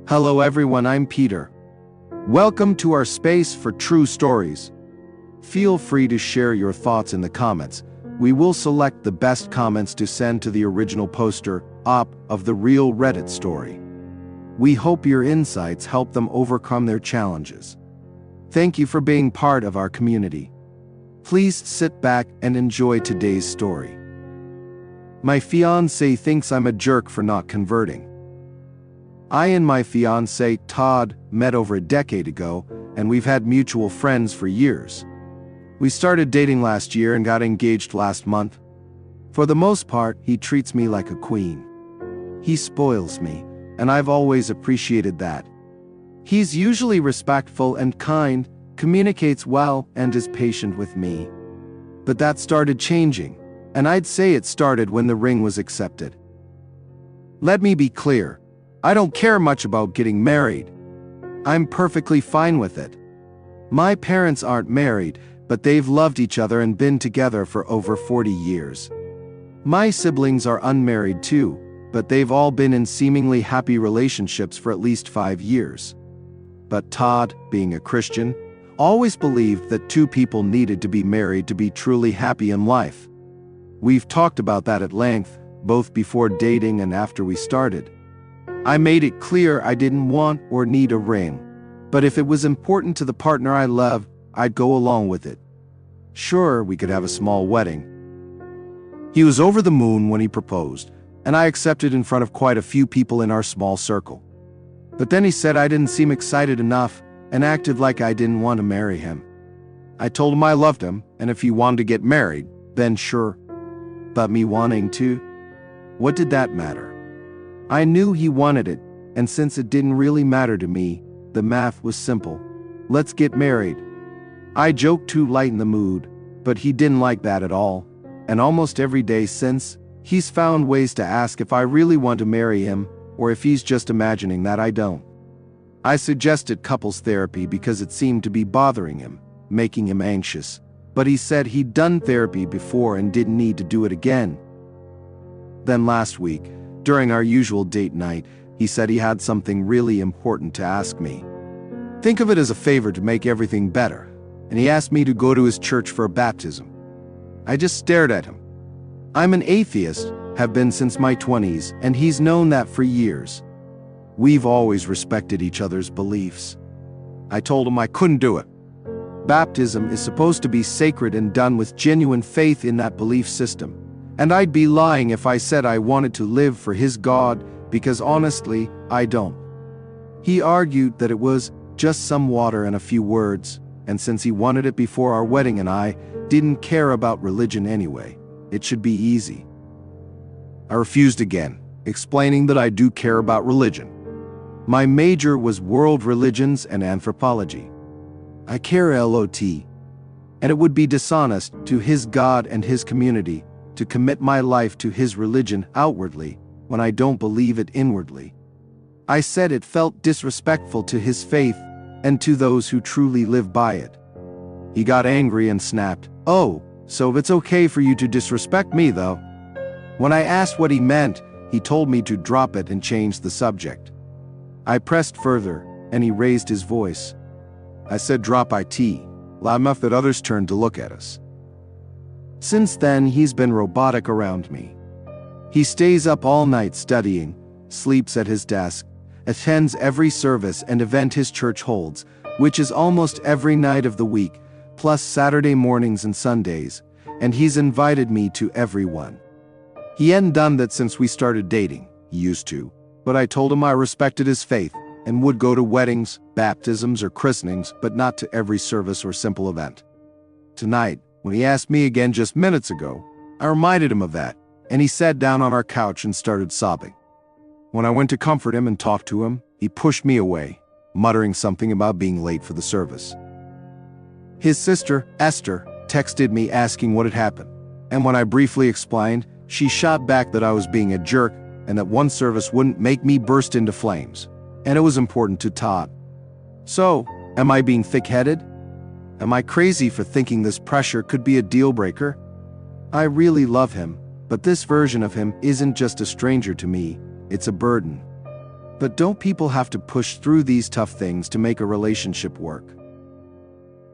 Hello everyone, I'm Peter. Welcome to our space for true stories. Feel free to share your thoughts in the comments. We will select the best comments to send to the original poster op of the real Reddit story. We hope your insights help them overcome their challenges. Thank you for being part of our community. Please sit back and enjoy today's story. My fiancé thinks I'm a jerk for not converting. I and my fiancé, Todd, met over a decade ago, and we've had mutual friends for years. We started dating last year and got engaged last month. For the most part, he treats me like a queen. He spoils me, and I've always appreciated that. He's usually respectful and kind, communicates well, and is patient with me. But that started changing, and I'd say it started when the ring was accepted. Let me be clear. I don't care much about getting married. I'm perfectly fine with it. My parents aren't married, but they've loved each other and been together for over 40 years. My siblings are unmarried too, but they've all been in seemingly happy relationships for at least 5 years. But Todd, being a Christian, always believed that two people needed to be married to be truly happy in life. We've talked about that at length, both before dating and after we started. I made it clear I didn't want or need a ring, but if it was important to the partner I love, I'd go along with it. Sure, we could have a small wedding. He was over the moon when he proposed, and I accepted in front of quite a few people in our small circle. But then he said I didn't seem excited enough and acted like I didn't want to marry him. I told him I loved him, and if he wanted to get married, then sure. But me wanting to? What did that matter? I knew he wanted it, and since it didn't really matter to me, the math was simple. Let's get married. I joked to lighten the mood, but he didn't like that at all, and almost every day since, he's found ways to ask if I really want to marry him, or if he's just imagining that I don't. I suggested couples therapy because it seemed to be bothering him, making him anxious, but he said he'd done therapy before and didn't need to do it again. Then last week, during our usual date night, he said he had something really important to ask me. Think of it as a favor to make everything better, and he asked me to go to his church for a baptism. I just stared at him. I'm an atheist, have been since my 20s, and he's known that for years. We've always respected each other's beliefs. I told him I couldn't do it. Baptism is supposed to be sacred and done with genuine faith in that belief system. And I'd be lying if I said I wanted to live for his God, because honestly, I don't. He argued that it was just some water and a few words, and since he wanted it before our wedding and I didn't care about religion anyway, it should be easy. I refused again, explaining that I do care about religion. My major was world religions and anthropology. I care a lot, and it would be dishonest to his God and his community to commit my life to his religion outwardly when I don't believe it inwardly. I said it felt disrespectful to his faith and to those who truly live by it. He got angry and snapped, "Oh, so it's okay for you to disrespect me though?" When I asked what he meant, he told me to drop it and change the subject. I pressed further, and he raised his voice. I said drop it, loud enough that others turned to look at us. Since then, he's been robotic around me. He stays up all night studying, sleeps at his desk, attends every service and event his church holds, which is almost every night of the week, plus Saturday mornings and Sundays, and he's invited me to every one. He hadn't done that since we started dating. He used to, but I told him I respected his faith and would go to weddings, baptisms, or christenings, but not to every service or simple event. Tonight, when he asked me again just minutes ago, I reminded him of that, and he sat down on our couch and started sobbing. When I went to comfort him and talk to him, he pushed me away, muttering something about being late for the service. His sister, Esther, texted me asking what had happened, and when I briefly explained, she shot back that I was being a jerk and that one service wouldn't make me burst into flames, and it was important to Todd. So, am I being thick-headed? Am I crazy for thinking this pressure could be a deal breaker? I really love him, but this version of him isn't just a stranger to me, it's a burden. But don't people have to push through these tough things to make a relationship work?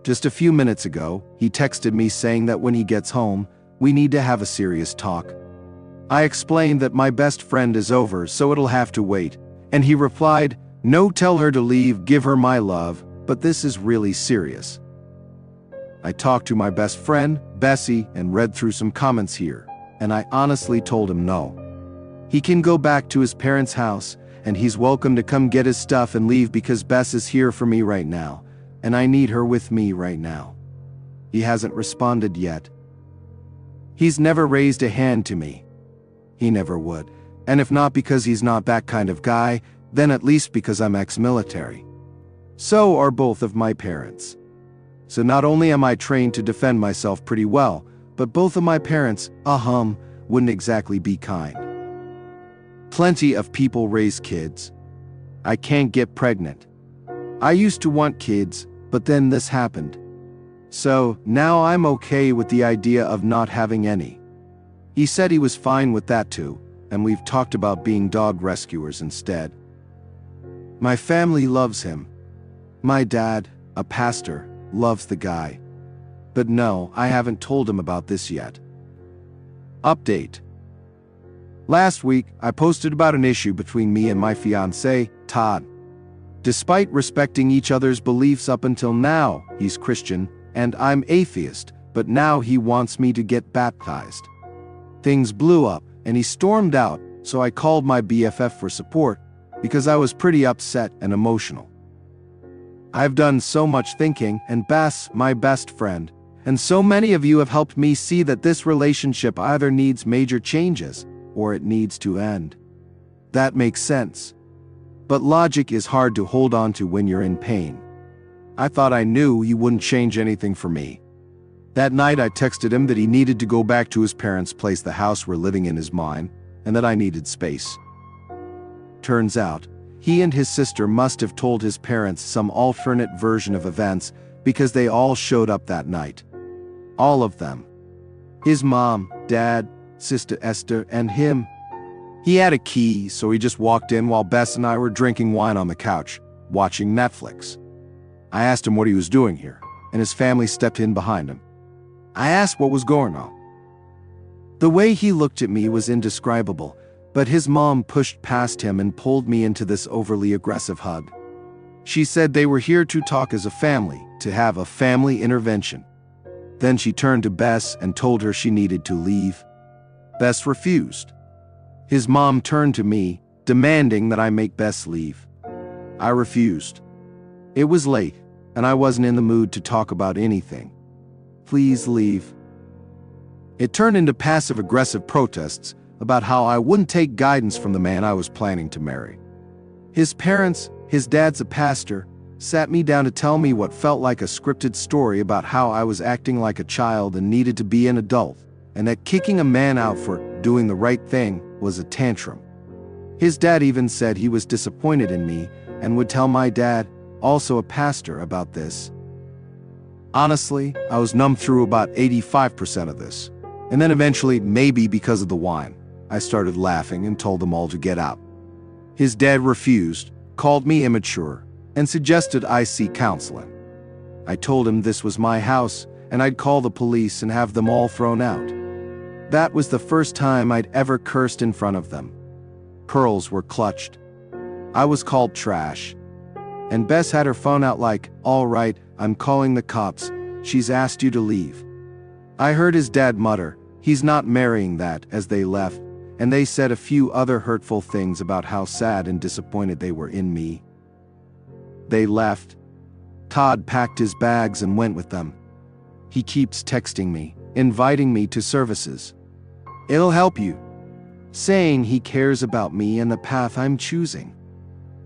Just a few minutes ago, he texted me saying that when he gets home, we need to have a serious talk. I explained that my best friend is over, so it'll have to wait, and he replied, "No, tell her to leave, give her my love, but this is really serious." I talked to my best friend, Bessie, and read through some comments here, and I honestly told him no. He can go back to his parents' house, and he's welcome to come get his stuff and leave because Bess is here for me right now, and I need her with me right now. He hasn't responded yet. He's never raised a hand to me. He never would, and if not because he's not that kind of guy, then at least because I'm ex-military. So are both of my parents. So not only am I trained to defend myself pretty well, but both of my parents, wouldn't exactly be kind. Plenty of people raise kids. I can't get pregnant. I used to want kids, but then this happened. So now I'm okay with the idea of not having any. He said he was fine with that too, and we've talked about being dog rescuers instead. My family loves him. My dad, a pastor, loves the guy. But no, I haven't told him about this yet. Update. Last week, I posted about an issue between me and my fiancé, Todd. Despite respecting each other's beliefs up until now, he's Christian, and I'm atheist, but now he wants me to get baptized. Things blew up, and he stormed out, so I called my BFF for support, because I was pretty upset and emotional. I've done so much thinking, and Bess, my best friend, and so many of you have helped me see that this relationship either needs major changes, or it needs to end. That makes sense. But logic is hard to hold on to when you're in pain. I thought I knew he wouldn't change anything for me. That night I texted him that he needed to go back to his parents' place, the house we're living in is mine, and that I needed space. Turns out, he and his sister must have told his parents some alternate version of events because they all showed up that night. All of them. His mom, dad, Sister Esther, and him. He had a key, so he just walked in while Bess and I were drinking wine on the couch, watching Netflix. I asked him what he was doing here, and his family stepped in behind him. I asked what was going on. The way he looked at me was indescribable, but his mom pushed past him and pulled me into this overly aggressive hug. She said they were here to talk as a family, to have a family intervention. Then she turned to Bess and told her she needed to leave. Bess refused. His mom turned to me, demanding that I make Bess leave. I refused. It was late, and I wasn't in the mood to talk about anything. Please leave. It turned into passive-aggressive protests about how I wouldn't take guidance from the man I was planning to marry. His parents, his dad's a pastor, sat me down to tell me what felt like a scripted story about how I was acting like a child and needed to be an adult, and that kicking a man out for doing the right thing was a tantrum. His dad even said he was disappointed in me and would tell my dad, also a pastor, about this. Honestly, I was numb through about 85% of this, and then eventually, maybe because of the wine, I started laughing and told them all to get out. His dad refused, called me immature, and suggested I seek counseling. I told him this was my house, and I'd call the police and have them all thrown out. That was the first time I'd ever cursed in front of them. Pearls were clutched. I was called trash. And Bess had her phone out like, "All right, I'm calling the cops. She's asked you to leave." I heard his dad mutter, "He's not marrying that," as they left, and they said a few other hurtful things about how sad and disappointed they were in me. They left. Todd packed his bags and went with them. He keeps texting me, inviting me to services. "It'll help you," saying he cares about me and the path I'm choosing.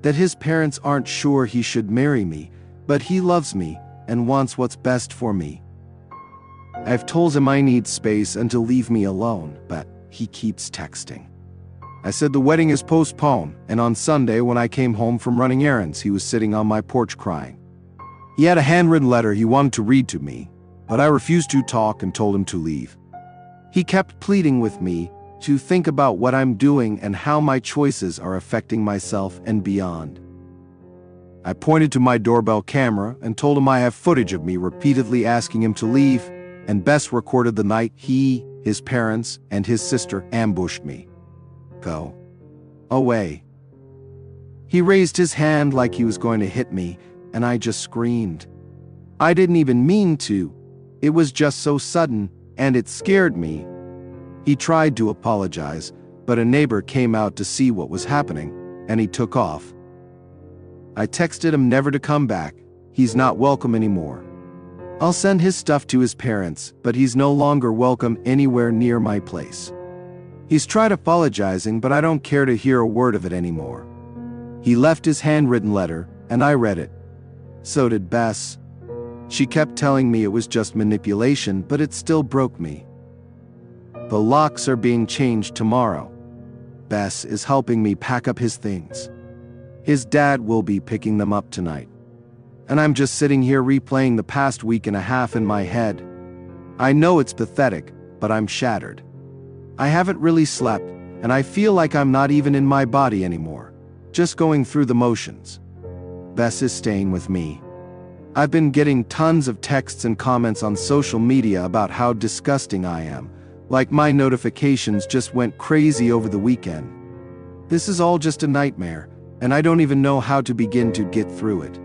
That his parents aren't sure he should marry me, but he loves me and wants what's best for me. I've told him I need space and to leave me alone, but he keeps texting. I said the wedding is postponed, and on Sunday when I came home from running errands, he was sitting on my porch crying. He had a handwritten letter he wanted to read to me, but I refused to talk and told him to leave. He kept pleading with me, to think about what I'm doing and how my choices are affecting myself and beyond. I pointed to my doorbell camera and told him I have footage of me repeatedly asking him to leave, and Bess recorded the night he, his parents, and his sister ambushed me. Go away. He raised his hand like he was going to hit me, and I just screamed. I didn't even mean to. It was just so sudden, and it scared me. He tried to apologize, but a neighbor came out to see what was happening, and he took off. I texted him never to come back. He's not welcome anymore. I'll send his stuff to his parents, but he's no longer welcome anywhere near my place. He's tried apologizing, but I don't care to hear a word of it anymore. He left his handwritten letter, and I read it. So did Bess. She kept telling me it was just manipulation, but it still broke me. The locks are being changed tomorrow. Bess is helping me pack up his things. His dad will be picking them up tonight. And I'm just sitting here replaying the past week and a half in my head. I know it's pathetic, but I'm shattered. I haven't really slept, and I feel like I'm not even in my body anymore, just going through the motions. Bess is staying with me. I've been getting tons of texts and comments on social media about how disgusting I am, like my notifications just went crazy over the weekend. This is all just a nightmare, and I don't even know how to begin to get through it.